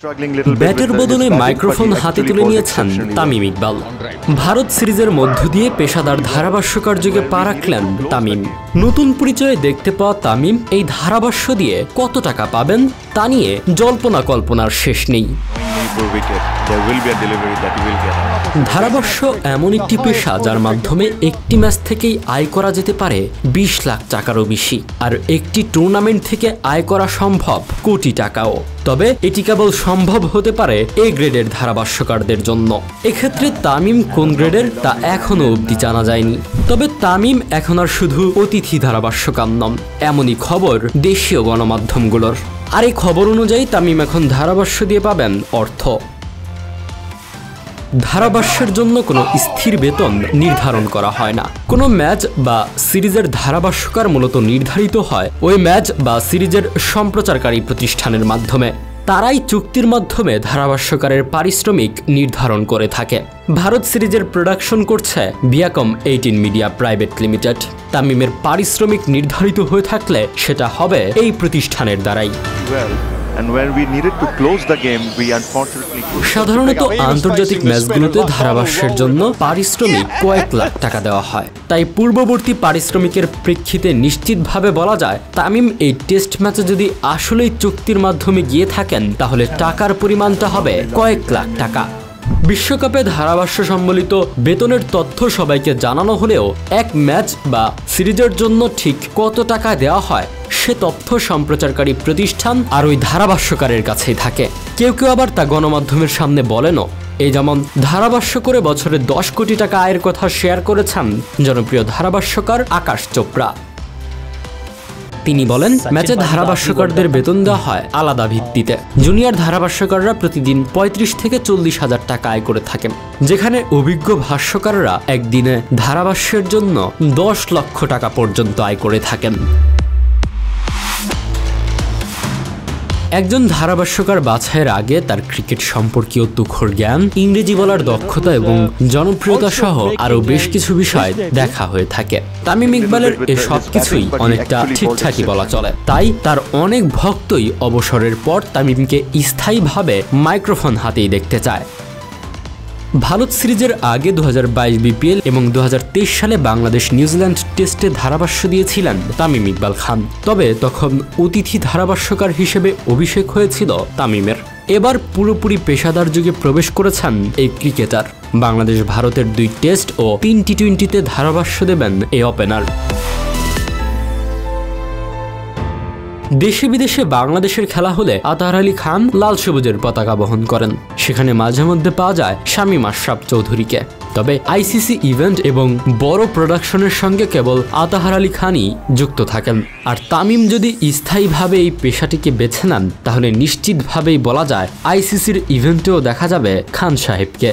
ব্যাটের বদলে মাইক্রোফোন হাতে তুলে নিয়েছেন তামিম ইকবাল। ভারত সিরিজের মধ্য দিয়ে পেশাদার ধারাভাষ্যকার যুগে পা রাখলেন তামিম। নতুন পরিচয়ে দেখতে পাওয়া তামিম এই ধারাভাষ্য দিয়ে কত টাকা পাবেন তা নিয়ে জল্পনা কল্পনার শেষ নেই। ধারাভাষ্য এমন একটি পেশা যার মাধ্যমে একটি ম্যাচ থেকেই আয় করা যেতে পারে 20 লাখ টাকারও বেশি, আর একটি টুর্নামেন্ট থেকে আয় করা সম্ভব কোটি টাকাও। তবে এটি কেবল সম্ভব হতে পারে এ গ্রেডের ধারাভাষ্যকারদের জন্য। এক্ষেত্রে তামিম কোন গ্রেডের তা এখনো অবধি জানা যায়নি। তবে তামিম এখন আর শুধু অতিথি ধারাভাষ্যকার নন, এমনই খবর দেশীয় গণমাধ্যমগুলোর। আর এই খবর অনুযায়ী তামিম এখন ধারাভাষ্য দিয়ে পাবেন অর্থ। ধারাভাষ্যের জন্য কোনো স্থির বেতন নির্ধারণ করা হয় না। কোনো ম্যাচ বা সিরিজের ধারাভাষ্যকার মূলত নির্ধারিত হয় ওই ম্যাচ বা সিরিজের সম্প্রচারকারী প্রতিষ্ঠানের মাধ্যমে। তারাই চুক্তির মাধ্যমে ধারাভাষ্যকারের পারিশ্রমিক নির্ধারণ করে থাকে। ভারত সিরিজের প্রোডাকশন করছে ভিয়াকম 18 মিডিয়া প্রাইভেট লিমিটেড। তামিমের পারিশ্রমিক নির্ধারিত হয়ে থাকলে সেটা হবে এই প্রতিষ্ঠানের দ্বারাই। সাধারণত আন্তর্জাতিক ম্যাচগুলোতে ধারাভাষ্যের জন্য পারিশ্রমিক কয়েক লাখ টাকা দেওয়া হয়। তাই পূর্ববর্তী পারিশ্রমিকের প্রেক্ষিতে নিশ্চিতভাবে বলা যায় তামিম এই টেস্ট ম্যাচে যদি আসলেই চুক্তির মাধ্যমে গিয়ে থাকেন তাহলে টাকার পরিমাণটা হবে কয়েক লাখ টাকা। বিশ্বকাপে ধারাভাষ্য সম্বলিত বেতনের তথ্য সবাইকে জানানো হলেও এক ম্যাচ বা সিরিজের জন্য ঠিক কত টাকা দেওয়া হয় সে তথ্য সম্প্রচারকারী প্রতিষ্ঠান আর ওই ধারাভাষ্যকারের কাছেই থাকে। কেউ কেউ আবার তা গণমাধ্যমের সামনে বলেনও। এই যেমন ধারাভাষ্য করে বছরে 10 কোটি টাকা আয়ের কথা শেয়ার করেছেন জনপ্রিয় ধারাভাষ্যকার আকাশ চোপড়া। তিনি বলেন, ম্যাচে ধারাভাষ্যকারদের বেতন দেওয়া হয় আলাদা ভিত্তিতে। জুনিয়র ধারাভাষ্যকাররা প্রতিদিন 35 থেকে 40 হাজার টাকা আয় করে থাকেন, যেখানে অভিজ্ঞ ভাষ্যকাররা একদিনে ধারাভাষ্যের জন্য 10 লক্ষ টাকা পর্যন্ত আয় করে থাকেন। একজন ধারাভাষ্যকার বাছাইয়ের আগে তার ক্রিকেট সম্পর্কীয় তুখোড় জ্ঞান, ইংরেজি বলার দক্ষতা এবং জনপ্রিয়তা সহ আরও বেশ কিছু বিষয় দেখা হয়ে থাকে। তামিম ইকবালের এ সব কিছুই অনেকটা ঠিকঠাকই বলা চলে। তাই তার অনেক ভক্তই অবসরের পর তামিমকে স্থায়ীভাবে মাইক্রোফোন হাতেই দেখতে চায়। ভারত সিরিজের আগে 2022 বিপিএল এবং 2023 সালে বাংলাদেশ নিউজিল্যান্ড টেস্টে ধারাভাষ্য দিয়েছিলেন তামিম ইকবাল খান। তবে তখন অতিথি ধারাভাষ্যকার হিসেবে অভিষেক হয়েছিল তামিমের। এবার পুরোপুরি পেশাদার যুগে প্রবেশ করেছেন এই ক্রিকেটার। বাংলাদেশ ভারতের 2 টেস্ট ও 3 টি-20তে ধারাভাষ্য দেবেন এই ওপেনার। দেশে বিদেশে বাংলাদেশের খেলা হলে আতাহার আলী খান লাল সবুজের পতাকা বহন করেন। সেখানে মাঝে মধ্যে পাওয়া যায় শামীম আশরাফ চৌধুরীকে। তবে আইসিসি ইভেন্ট এবং বড় প্রোডাকশনের সঙ্গে কেবল আতাহার আলী খানই যুক্ত থাকেন। আর তামিম যদি স্থায়ীভাবে এই পেশাটিকে বেছে নেন তাহলে নিশ্চিতভাবেই বলা যায় আইসিসির ইভেন্টেও দেখা যাবে খান সাহেবকে।